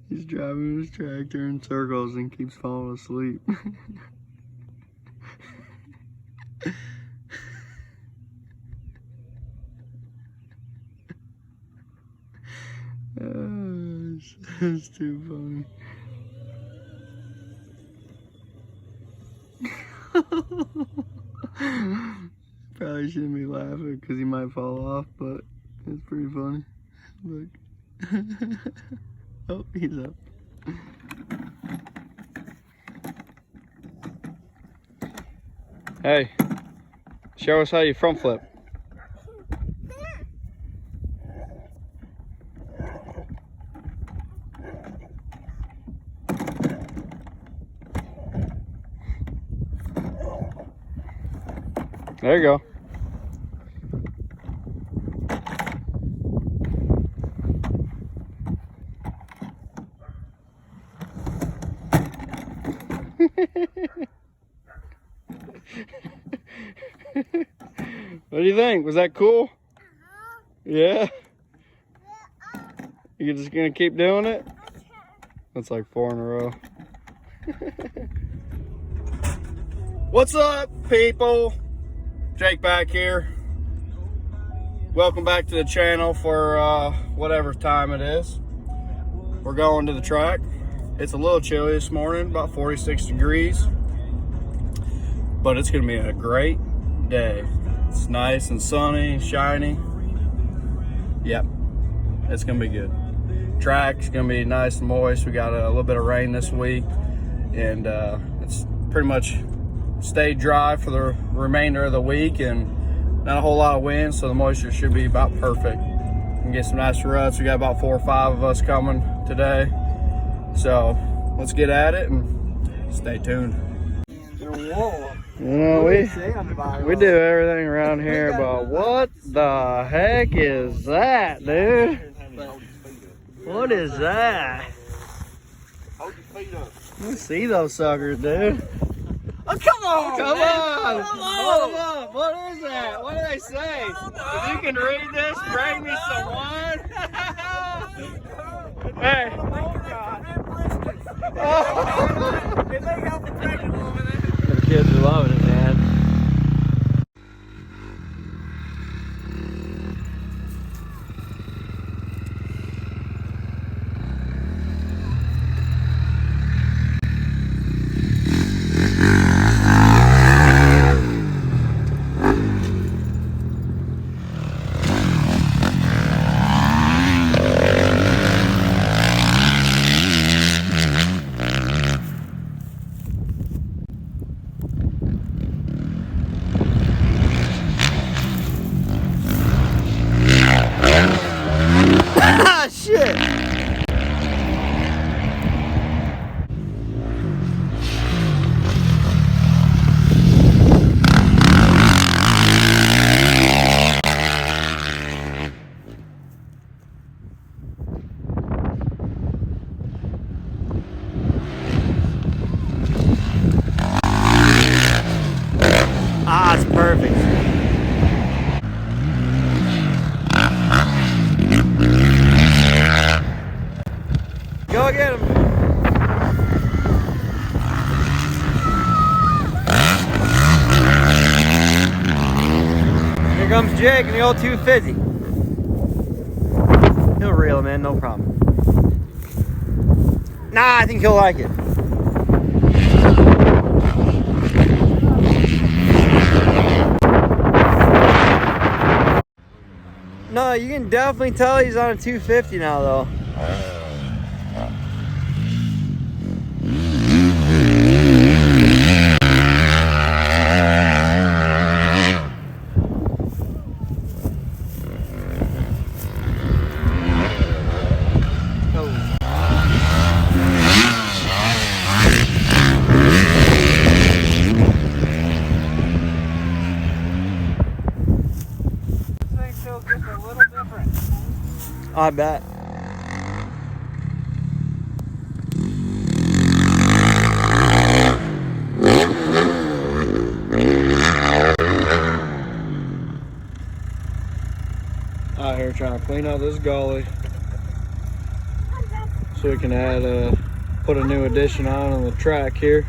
He's driving his tractor in circles and keeps falling asleep. Oh, it's too funny. Probably shouldn't be laughing because he might fall off, but it's pretty funny. Look. Oh, he's up. Hey, show us how you front flip. There you go. What do you think? Was that cool? Yeah? You're just gonna keep doing it? That's like 4 in a row. What's up, people? Jake back here. Welcome back to the channel for whatever time it is. We're going to the track. It's a little chilly this morning, about 46 degrees. But it's gonna be a great day. It's nice and sunny, shiny. Yep, it's gonna be good. Track's gonna be nice and moist. We got a little bit of rain this week, and it's pretty much stayed dry for the remainder of the week, and not a whole lot of wind, so the moisture should be about perfect. We can get some nice ruts. We got about 4 or 5 of us coming today, so let's get at it and stay tuned. You know, we do everything around here, but what the heck is that, dude? What is that? Hold your feet up. Let me see those suckers, dude. Oh, come on! Come on! Come on! Hold up! What is that? What do they say? If you can read this, bring me some wine. Hey! The kids are loving it, man. Shit! Ah, it's perfect. Go get him. Here comes Jake and the old 250. He'll reel him in, no problem. Nah, I think he'll like it. No, you can definitely tell he's on a 250 now, though. I bet. Out here trying to clean out this gully. so we can add put a new addition on the track here.